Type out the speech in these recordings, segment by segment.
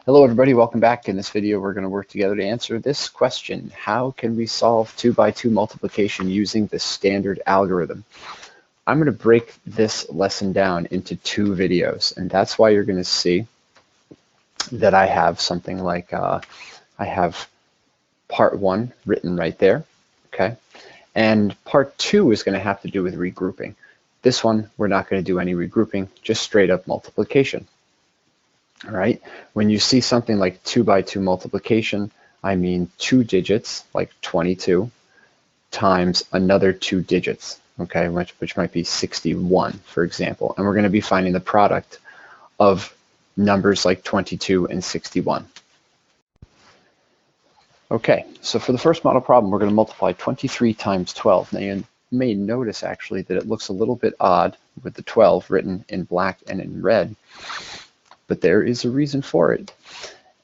Hello everybody, welcome back. In this video we're going to work together to answer this question. How can we solve 2 by 2 multiplication using the standard algorithm? I'm going to break this lesson down into 2 videos, and that's why you're going to see that I have something like, I have part 1 written right there, okay? And part 2 is going to have to do with regrouping. This one, we're not going to do any regrouping, just straight up multiplication. All right, when you see something like 2 by 2 multiplication, I mean 2 digits, like 22, times another 2 digits, okay, which might be 61, for example. And we're going to be finding the product of numbers like 22 and 61. Okay, so for the first model problem, we're going to multiply 23 times 12. Now you may notice actually that it looks a little bit odd with the 12 written in black and in red. But there is a reason for it.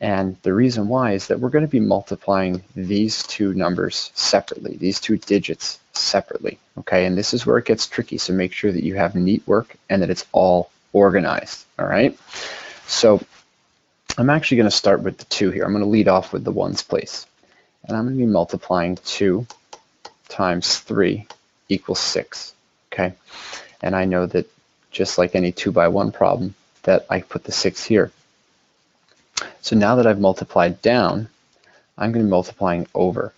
And the reason why is that we're going to be multiplying these 2 numbers separately, these 2 digits separately, okay? And this is where it gets tricky, so make sure that you have neat work and that it's all organized, all right? So I'm actually going to start with the 2 here. I'm going to lead off with the ones place. And I'm going to be multiplying 2 times 3 equals 6, okay? And I know that just like any 2 by 1 problem, that I put the 6 here. So now that I've multiplied down, I'm going to be multiplying over,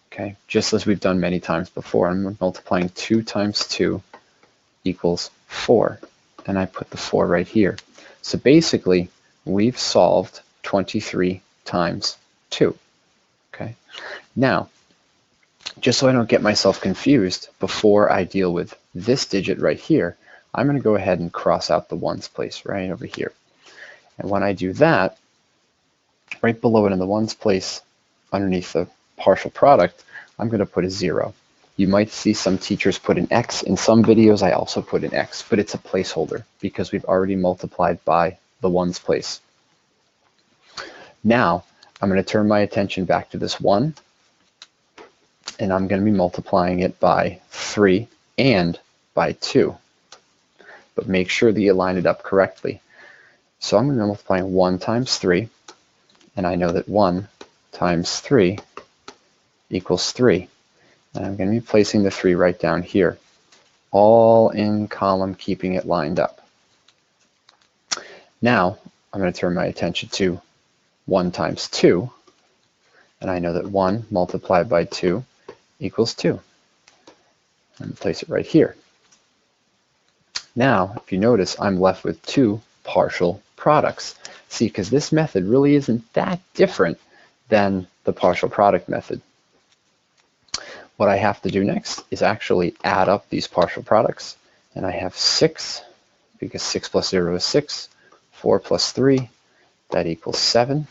okay? Just as we've done many times before, I'm multiplying 2 times 2 equals 4, and I put the 4 right here. So basically, we've solved 23 times 2, okay? Now, just so I don't get myself confused before I deal with this digit right here, I'm going to go ahead and cross out the ones place right over here. And when I do that, right below it in the ones place, underneath the partial product, I'm going to put a 0. You might see some teachers put an X. In some videos, I also put an X, but it's a placeholder because we've already multiplied by the ones place. Now, I'm going to turn my attention back to this 1, and I'm going to be multiplying it by 3 and by 2. But make sure that you line it up correctly. So I'm going to be multiplying 1 times 3, and I know that 1 times 3 equals 3. And I'm going to be placing the 3 right down here, all in column, keeping it lined up. Now, I'm going to turn my attention to 1 times 2, and I know that 1 multiplied by 2 equals 2. And place it right here. Now, if you notice, I'm left with 2 partial products. See, because this method really isn't that different than the partial product method. What I have to do next is actually add up these partial products. And I have 6, because 6 plus 0 is 6, 4 plus 3, that equals 7,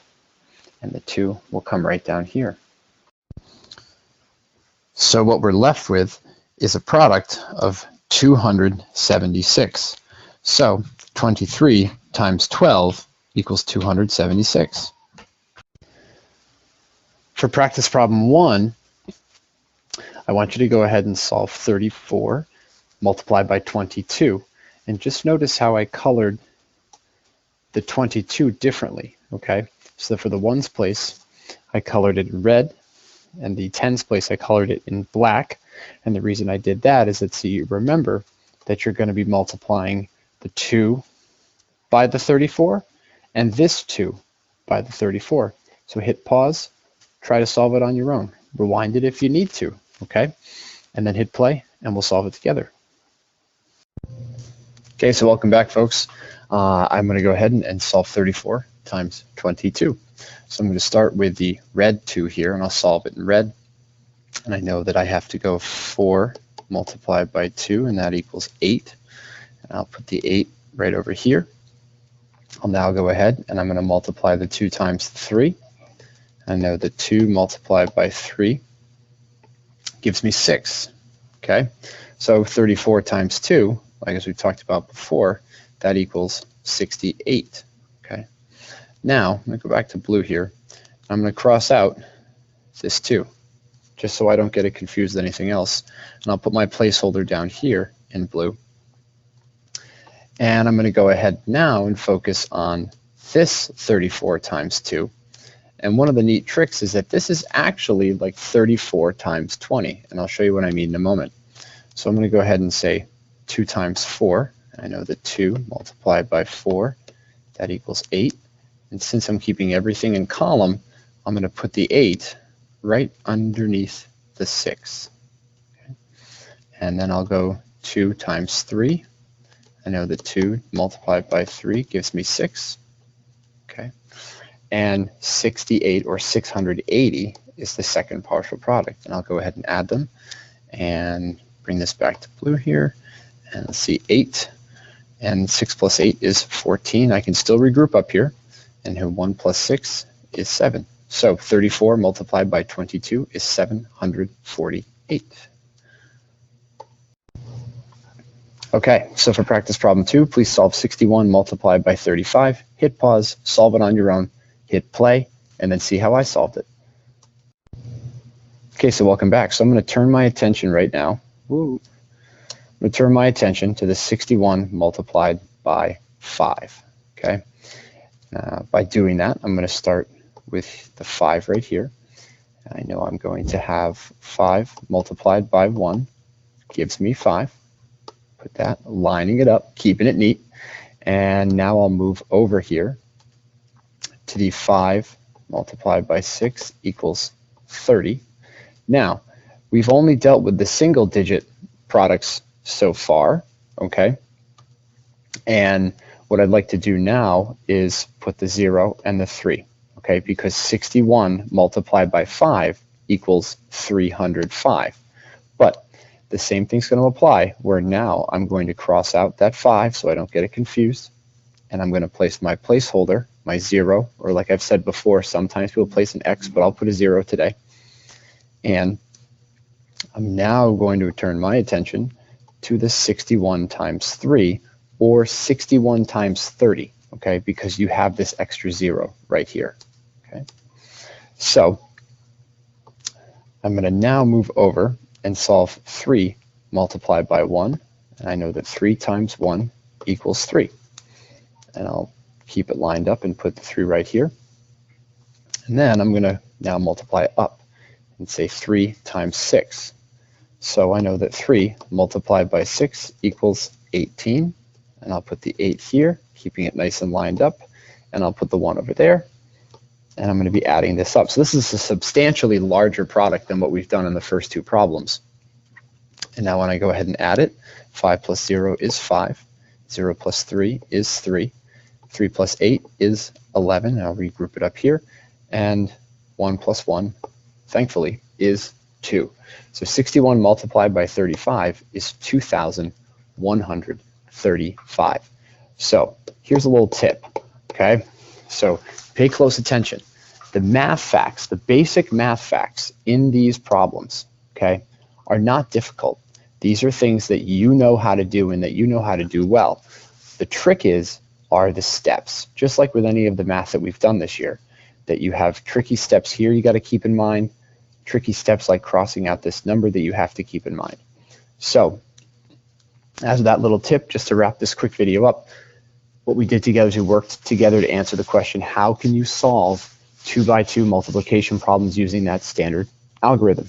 and the 2 will come right down here. So what we're left with is a product of 276. So 23 times 12 equals 276. For practice problem 1, I want you to go ahead and solve 34 multiplied by 22. And just notice how I colored the 22 differently, okay? So for the ones place, I colored it in red, and the tens place, I colored it in black. And the reason I did that is that so you remember that you're going to be multiplying the 2 by the 34 and this 2 by the 34. So hit pause, try to solve it on your own. Rewind it if you need to, okay? And then hit play and we'll solve it together. Okay, so welcome back, folks. I'm going to go ahead and solve 34 times 22. So I'm going to start with the red 2 here, and I'll solve it in red. And I know that I have to go 4 multiplied by 2, and that equals 8. And I'll put the 8 right over here. I'll now go ahead and I'm going to multiply the 2 times 3. I know that 2 multiplied by 3 gives me 6. Okay, so 34 times 2, like as we talked about before, that equals 68. Okay, now I'm going to go back to blue here. I'm going to cross out this 2, just so I don't get it confused with anything else. And I'll put my placeholder down here in blue. And I'm going to go ahead now and focus on this 34 times 2. And one of the neat tricks is that this is actually like 34 times 20. And I'll show you what I mean in a moment. So I'm going to go ahead and say 2 times 4. I know that 2 multiplied by 4, that equals 8. And since I'm keeping everything in column, I'm going to put the 8 right underneath the 6. Okay. And then I'll go 2 times 3. I know that 2 multiplied by 3 gives me 6. Okay. And 68 or 680 is the second partial product. And I'll go ahead and add them and bring this back to blue here. And let's see, 8 and 6 plus 8 is 14. I can still regroup up here. And here 1 plus 6 is 7. So 34 multiplied by 22 is 748. Okay, so for practice problem 2, please solve 61 multiplied by 35. Hit pause, solve it on your own, hit play, and then see how I solved it. Okay, so welcome back. So I'm going to turn my attention right now. I'm going to turn my attention to the 61 multiplied by 5. Okay. By doing that, I'm going to start with the 5 right here. I know I'm going to have 5 multiplied by 1 gives me 5. Put that, lining it up, keeping it neat. And now I'll move over here to the 5 multiplied by 6 equals 30. Now, we've only dealt with the single digit products so far, okay? And what I'd like to do now is put the 0 and the 3, okay? Because 61 multiplied by 5 equals 305. But the same thing's going to apply, where now I'm going to cross out that 5 so I don't get it confused. And I'm going to place my placeholder, my 0, or like I've said before, sometimes people place an X, but I'll put a 0 today. And I'm now going to turn my attention to the 61 times 3, or 61 times 30, okay, because you have this extra 0 right here, okay? So I'm going to now move over and solve 3 multiplied by 1, and I know that 3 times 1 equals 3. And I'll keep it lined up and put the 3 right here. And then I'm going to now multiply up and say 3 times 6. So I know that 3 multiplied by 6 equals 18. And I'll put the 8 here, keeping it nice and lined up. And I'll put the 1 over there. And I'm going to be adding this up. So this is a substantially larger product than what we've done in the first 2 problems. And now when I go ahead and add it, 5 plus 0 is 5. 0 plus 3 is 3. 3 plus 8 is 11. I'll regroup it up here. And 1 plus 1, thankfully, is 2. So 61 multiplied by 35 is 2,135. So here's a little tip, okay? So pay close attention. The math facts, the basic math facts in these problems, okay, are not difficult. These are things that you know how to do and that you know how to do well. The trick are the steps, just like with any of the math that we've done this year, that you have tricky steps here you got to keep in mind, tricky steps like crossing out this number that you have to keep in mind. So as that little tip, just to wrap this quick video up, what we did together is we worked together to answer the question, how can you solve 2 by 2 multiplication problems using that standard algorithm?